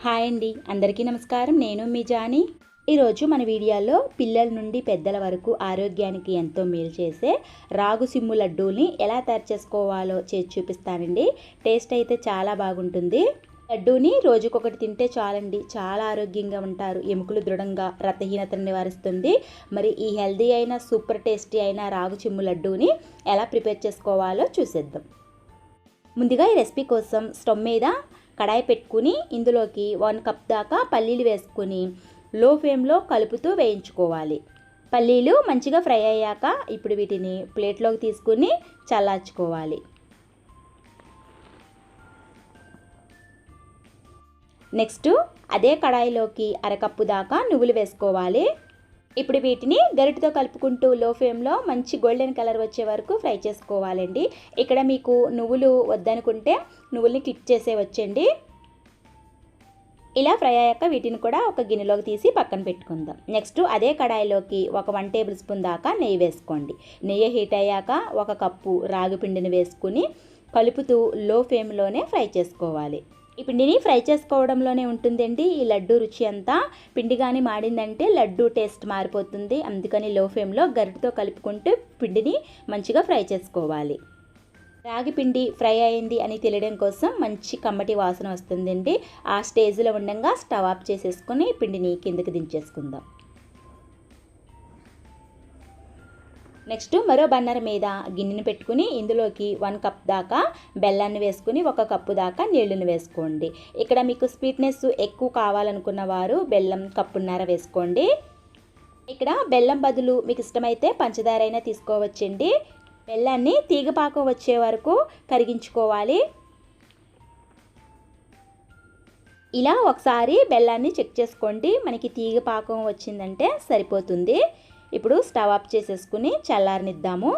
Hi అండి, అందరికీ నమస్కారం. నేను మీ జానీ. ఈరోజు మన వీడియోలో పిల్లల నుండి పెద్దల వరకు ఆరోగ్యానికి ఎంతో మేలు చేసే రాగు సిమ్ము లడ్డూని ఎలా తయారు చేసుకోవాలో చేసి చూపిస్తానండి. టేస్ట్ అయితే చాలా బాగుంటుంది. లడ్డూని రోజుకొకటి తింటే చాలండి, చాలా ఆరోగ్యంగా ఉంటారు. ఎముకలు దృఢంగా, రక్తహీనతను నివారిస్తుంది. మరి ఈ హెల్దీ అయిన సూపర్ టేస్టీ అయిన రాగు సిమ్ము లడ్డూని ఎలా ప్రిపేర్ చేసుకోవాలో చూసేద్దాం. ముందుగా ఈ రెసిపీ కోసం స్టవ్ మీద కడాయి పెట్టుకుని ఇందులోకి 1 కప్ దాకా పల్లీలు వేసుకుని లో ఫ్లేమ్లో కలుపుతూ వేయించుకోవాలి. పల్లీలు మంచిగా ఫ్రై అయ్యాక ఇప్పుడు వీటిని ప్లేట్లోకి తీసుకుని చల్లార్చుకోవాలి. నెక్స్ట్ అదే కడాయిలోకి అరకప్పు దాకా నువ్వులు వేసుకోవాలి. ఇప్పుడు వీటిని గరిటెతో కలుపుకుంటూ లో ఫ్లేమ్లో మంచి గోల్డెన్ కలర్ వచ్చే వరకు ఫ్రై చేసుకోవాలండి. ఇక్కడ మీకు నువ్వులు వద్దనుకుంటే నువ్వుల్ని క్లిక్ చేసేవచ్చండి. ఇలా ఫ్రై అయ్యాక వీటిని కూడా ఒక గిన్నెలోకి తీసి పక్కన పెట్టుకుందాం. నెక్స్ట్ అదే కడాయిలోకి ఒక 1 టేబుల్ స్పూన్ దాకా నెయ్యి వేసుకోండి. నెయ్యి హీట్ అయ్యాక 1 కప్పు రాగి పిండిని వేసుకుని కలుపుతూ లో ఫ్లేమ్లోనే ఫ్రై చేసుకోవాలి. ఈ పిండిని ఫ్రై చేసుకోవడంలోనే ఉంటుందండి ఈ లడ్డు రుచి అంతా. పిండి కానీ మాడిందంటే లడ్డు టేస్ట్ మారిపోతుంది. అందుకని లో ఫ్లేమ్లో గరిటెతో కలుపుకుంటూ పిండిని మంచిగా ఫ్రై చేసుకోవాలి. రాగి పిండి ఫ్రై అయింది అని తెలియడం కోసం మంచి కమ్మటి వాసన వస్తుందండి. ఆ స్టేజ్లో ఉండగా స్టవ్ ఆఫ్ చేసేసుకొని పిండిని కిందకి దించేసుకుందాం. నెక్స్ట్ మరో బన్నర్ మీద గిన్నెని పెట్టుకుని ఇందులోకి 1 కప్ దాకా బెల్లాన్ని వేసుకుని 1 కప్పు దాకా నీళ్ళని వేసుకోండి. ఇక్కడ మీకు స్వీట్నెస్ ఎక్కువ కావాలనుకున్న వారు బెల్లం కప్పున్నర వేసుకోండి. ఇక్కడ బెల్లం బదులు మీకు ఇష్టమైతే పంచదార అయినా తీసుకోవచ్చండి. బెల్లాన్ని తీగపాకం వచ్చే వరకు కరిగించుకోవాలి. ఇలా ఒకసారి బెల్లాన్ని చెక్ చేసుకోండి. మనకి తీగపాకం వచ్చిందంటే సరిపోతుంది. ఇప్పుడు స్టవ్ ఆఫ్ చేసేసుకుని చల్లారనిద్దాము.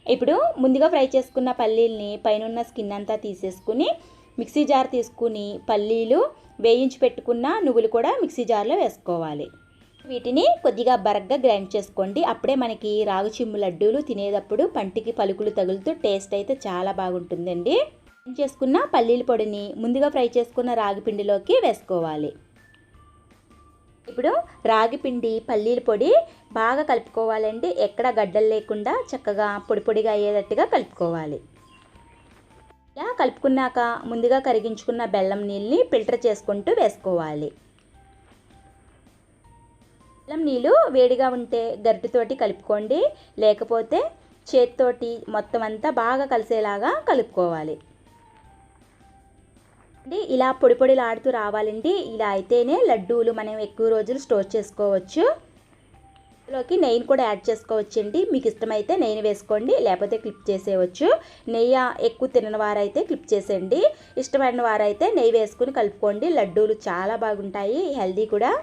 ఇప్పుడు ముందుగా ఫ్రై చేసుకున్న పల్లీల్ని పైనున్న స్కిన్ అంతా తీసేసుకుని మిక్సీ జార్ తీసుకుని పల్లీలు వేయించి పెట్టుకున్న నువ్వులు కూడా మిక్సీ జార్లో వేసుకోవాలి. వీటిని కొద్దిగా బరగ్గా గ్రైండ్ చేసుకోండి. అప్పుడే మనకి రాగి సిమ్ము లడ్డూలు తినేటప్పుడు పంటికి పలుకులు తగులుతూ టేస్ట్ అయితే చాలా బాగుంటుందండి. చేసుకున్న పల్లీల పొడిని ముందుగా ఫ్రై చేసుకున్న రాగి పిండిలోకి వేసుకోవాలి. ఇప్పుడు రాగి పిండి పల్లీల పొడి బాగా కలుపుకోవాలండి. ఎక్కడ గడ్డలు లేకుండా చక్కగా పొడి పొడిగా అయ్యేటట్టుగా కలుపుకోవాలి. ఇలా కలుపుకున్నాక ముందుగా కరిగించుకున్న బెల్లం నీళ్ళని ఫిల్టర్ చేసుకుంటూ వేసుకోవాలి. బెల్లం నీళ్ళు వేడిగా ఉంటే గరిటెతోటి కలుపుకోండి, లేకపోతే చేతితోటి మొత్తం అంతా బాగా కలిసేలాగా కలుపుకోవాలి. ఇలా పొడి పొడిలాడుతూ రావాలండి. ఇలా అయితేనే లడ్డూలు మనం ఎక్కువ రోజులు స్టోర్ చేసుకోవచ్చు. ఇందులోకి నెయ్యిని కూడా యాడ్ చేసుకోవచ్చండి. మీకు ఇష్టమైతే నెయ్యిని వేసుకోండి, లేకపోతే క్లిప్ చేసేయవచ్చు. నెయ్యి ఎక్కువ తినని వారైతే క్లిప్ చేసేయండి. ఇష్టమైన వారైతే నెయ్యి వేసుకుని కలుపుకోండి. లడ్డూలు చాలా బాగుంటాయి, హెల్దీ కూడా.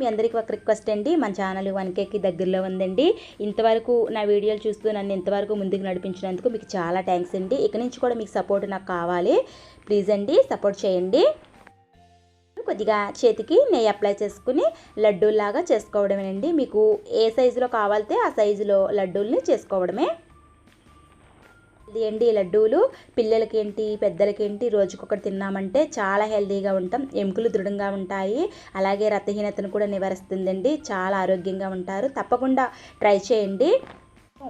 మీ అందరికీ ఒక రిక్వెస్ట్ అండి, మన ఛానల్ 1Kకి దగ్గరలో ఉందండి. ఇంతవరకు నా వీడియోలు చూస్తూ నన్ను ఇంతవరకు ముందుకు నడిపించినందుకు మీకు చాలా థ్యాంక్స్ అండి. ఇక నుంచి కూడా మీకు సపోర్ట్ నాకు కావాలి. ప్లీజ్ అండి, సపోర్ట్ చేయండి. కొద్దిగా చేతికి నెయ్యి అప్లై చేసుకుని లడ్డూల్లాగా చేసుకోవడమేనండి. మీకు ఏ సైజులో కావాలితే ఆ సైజులో లడ్డూల్ని చేసుకోవడమే. ఇది అండి లడ్డూలు. పిల్లలకేంటి పెద్దలకేంటి రోజుకొకటి తిన్నామంటే చాలా హెల్తీగా ఉంటాం. ఎముకలు దృఢంగా ఉంటాయి, అలాగే రక్తహీనతను కూడా నివారిస్తుందండి. చాలా ఆరోగ్యంగా ఉంటారు. తప్పకుండా ట్రై చేయండి.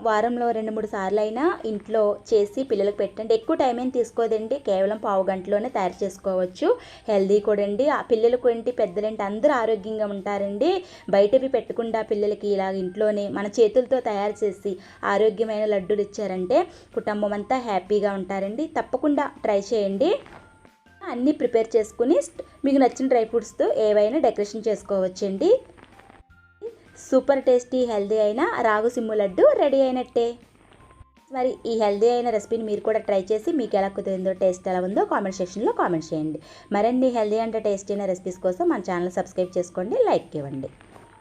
వారంలో 2-3 సార్లు అయినా ఇంట్లో చేసి పిల్లలకు పెట్టండి. ఎక్కువ టైం ఏం తీసుకోదండి, కేవలం పావు గంటలోనే తయారు చేసుకోవచ్చు. హెల్దీ కూడా అండి. ఆ పిల్లలకు ఏంటి పెద్దలేంటి అందరూ ఆరోగ్యంగా ఉంటారండి. బయటవి పెట్టకుండా పిల్లలకి ఇలా ఇంట్లోనే మన చేతులతో తయారు చేసి ఆరోగ్యమైన లడ్డూలు ఇచ్చారంటే కుటుంబం అంతా హ్యాపీగా ఉంటారండి. తప్పకుండా ట్రై చేయండి. అన్నీ ప్రిపేర్ చేసుకుని మీకు నచ్చిన డ్రై ఫ్రూట్స్తో ఏవైనా డెకరేషన్ చేసుకోవచ్చండి. సూపర్ టేస్టీ హెల్దీ అయిన రాగు సిమ్ము లడ్డు రెడీ అయినట్టే. మరి ఈ హెల్దీ అయిన రెసిపీని మీరు కూడా ట్రై చేసి మీకు ఎలా కుదిరిందో, టేస్ట్ ఎలా ఉందో కామెంట్ సెక్షన్లో కామెంట్ చేయండి. మరిన్ని హెల్దీ అండ్ టేస్టీ అయిన రెసిపీస్ కోసం మన ఛానల్ సబ్స్క్రైబ్ చేసుకోండి, లైక్ ఇవ్వండి.